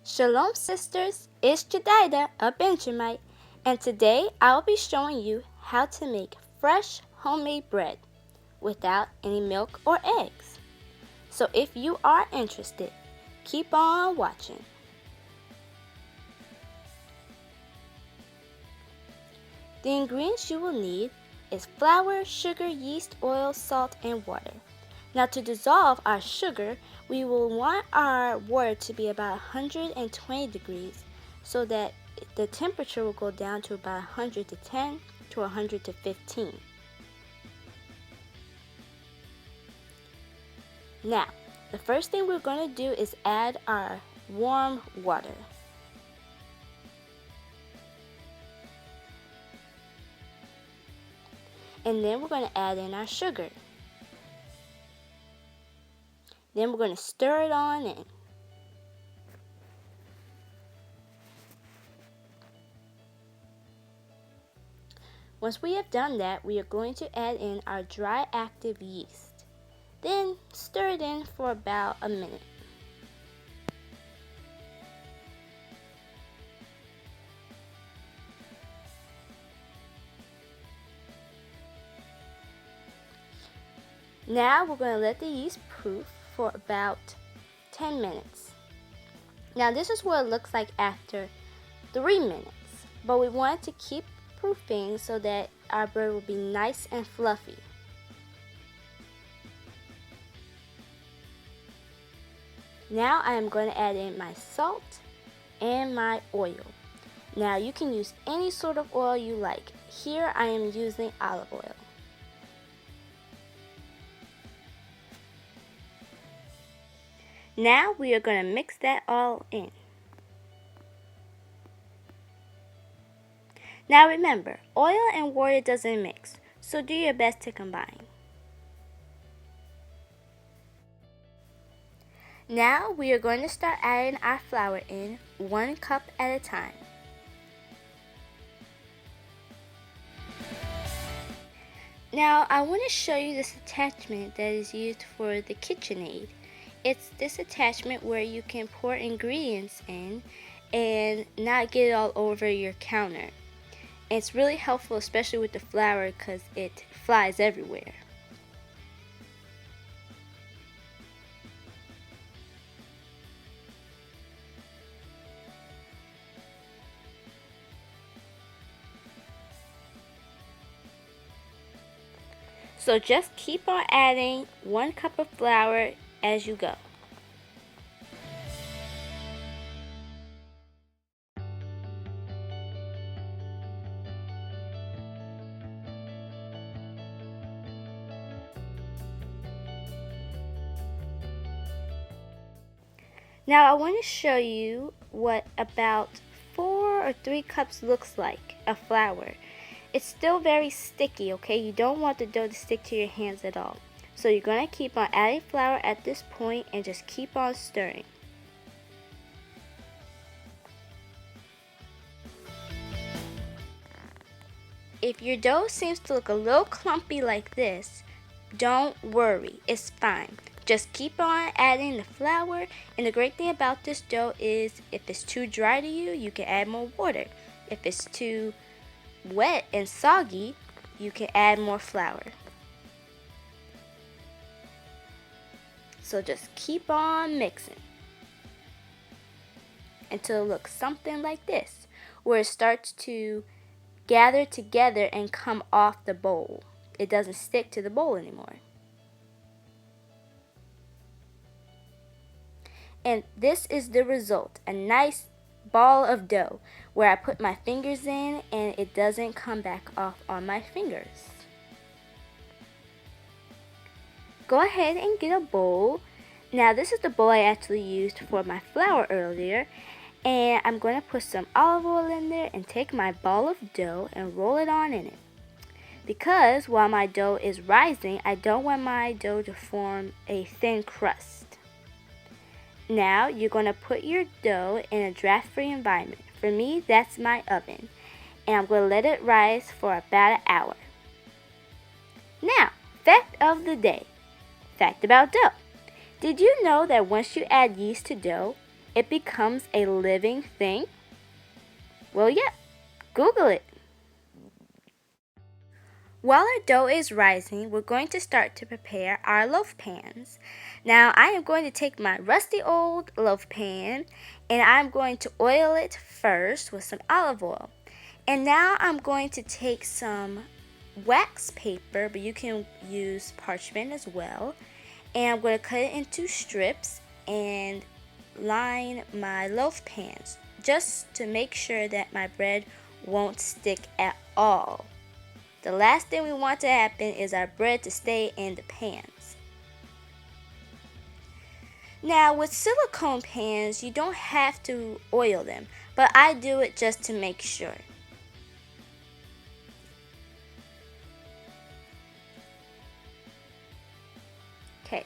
Shalom sisters, it's Jedidah, a Benjamite, and today I'll be showing you how to make fresh homemade bread without any milk or eggs. So if you are interested, keep on watching. The ingredients you will need is flour, sugar, yeast, oil, salt, and water. Now to dissolve our sugar, we will want our water to be about 120 degrees so that the temperature will go down to about 110 to 115. Now, the first thing we're going to do is add our warm water. And then we're going to add in our sugar. Then we're going to stir it on in. Once we have done that, we are going to add in our dry active yeast. Then stir it in for about a minute. Now we're going to let the yeast proof for about 10 minutes. Now this is what it looks like after 3 minutes, but we want to keep proofing so that our bread will be nice and fluffy. Now I am going to add in my salt and my oil. Now you can use any sort of oil you like. Here I am using olive oil. Now we are going to mix that all in. Now remember, oil and water doesn't mix, so do your best to combine. Now we are going to start adding our flour in 1 cup at a time. Now I want to show you this attachment that is used for the KitchenAid. It's this attachment where you can pour ingredients in and not get it all over your counter. It's really helpful, especially with the flour, because it flies everywhere. So just keep on adding 1 cup of flour as you go. Now I want to show you what about 4 or 3 cups looks like of flour. It's still very sticky, okay? You don't want the dough to stick to your hands at all. So you're going to keep on adding flour at this point and just keep on stirring. If your dough seems to look a little clumpy like this, don't worry, it's fine. Just keep on adding the flour, and the great thing about this dough is if it's too dry to you, you can add more water. If it's too wet and soggy, you can add more flour. So just keep on mixing until it looks something like this, where it starts to gather together and come off the bowl. It doesn't stick to the bowl anymore. And this is the result, a nice ball of dough where I put my fingers in and it doesn't come back off on my fingers. Go ahead and get a bowl. Now this is the bowl I actually used for my flour earlier, and I'm going to put some olive oil in there and take my ball of dough and roll it on in it. Because while my dough is rising, I don't want my dough to form a thin crust. Now you're going to put your dough in a draft-free environment. For me, that's my oven. And I'm going to let it rise for about an hour. Now, fact of the day. Fact about dough. Did you know that once you add yeast to dough, it becomes a living thing? Well, yeah, Google it. While our dough is rising, we're going to start to prepare our loaf pans. Now, I am going to take my rusty old loaf pan and I'm going to oil it first with some olive oil. And now I'm going to take some wax paper, but you can use parchment as well. And I'm going to cut it into strips and line my loaf pans just to make sure that my bread won't stick at all. The last thing we want to happen is our bread to stay in the pans. Now with silicone pans, you don't have to oil them, but I do it just to make sure. Okay,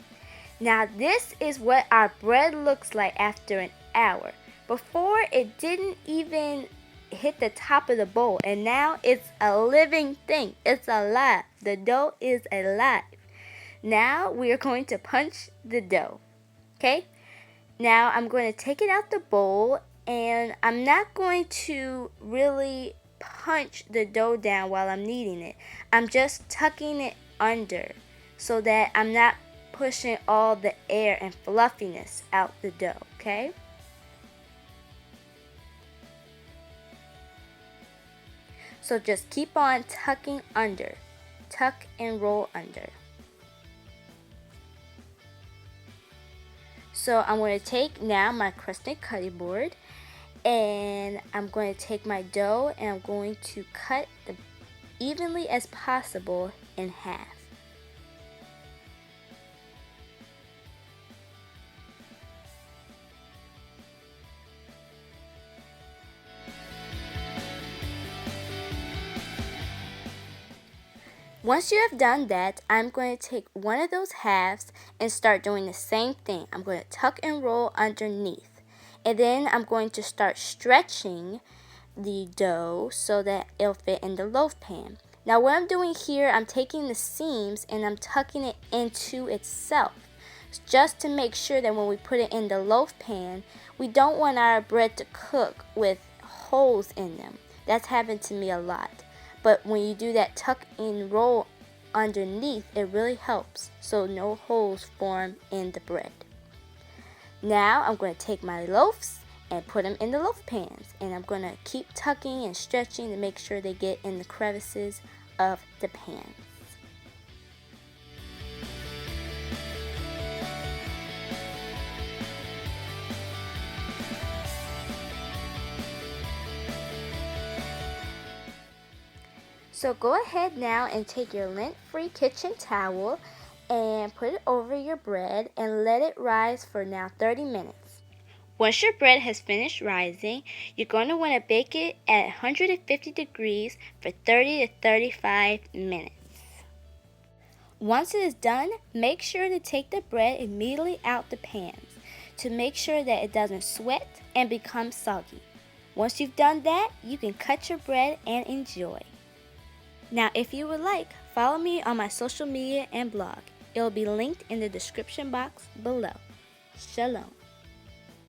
now this is what our bread looks like after an hour. Before, it didn't even hit the top of the bowl, and now it's a living thing. It's alive. The dough is alive. Now we are going to punch the dough. Okay, now I'm going to take it out the bowl, and I'm not going to really punch the dough down while I'm kneading it. I'm just tucking it under so that I'm not pushing all the air and fluffiness out the dough, okay? So just keep on tucking under. Tuck and roll under. So I'm going to take now my crusted cutting board, and I'm going to take my dough and I'm going to cut it evenly as possible in half. Once you have done that, I'm going to take one of those halves and start doing the same thing. I'm going to tuck and roll underneath. And then I'm going to start stretching the dough so that it'll fit in the loaf pan. Now what I'm doing here, I'm taking the seams and I'm tucking it into itself, just to make sure that when we put it in the loaf pan, we don't want our bread to cook with holes in them. That's happened to me a lot. But when you do that tuck and roll underneath, it really helps so no holes form in the bread. Now I'm going to take my loaves and put them in the loaf pans, and I'm going to keep tucking and stretching to make sure they get in the crevices of the pans. So go ahead now and take your lint-free kitchen towel and put it over your bread and let it rise for now 30 minutes. Once your bread has finished rising, you're going to want to bake it at 150 degrees for 30 to 35 minutes. Once it is done, make sure to take the bread immediately out the pans to make sure that it doesn't sweat and become soggy. Once you've done that, you can cut your bread and enjoy. Now, if you would like, follow me on my social media and blog. It will be linked in the description box below. Shalom.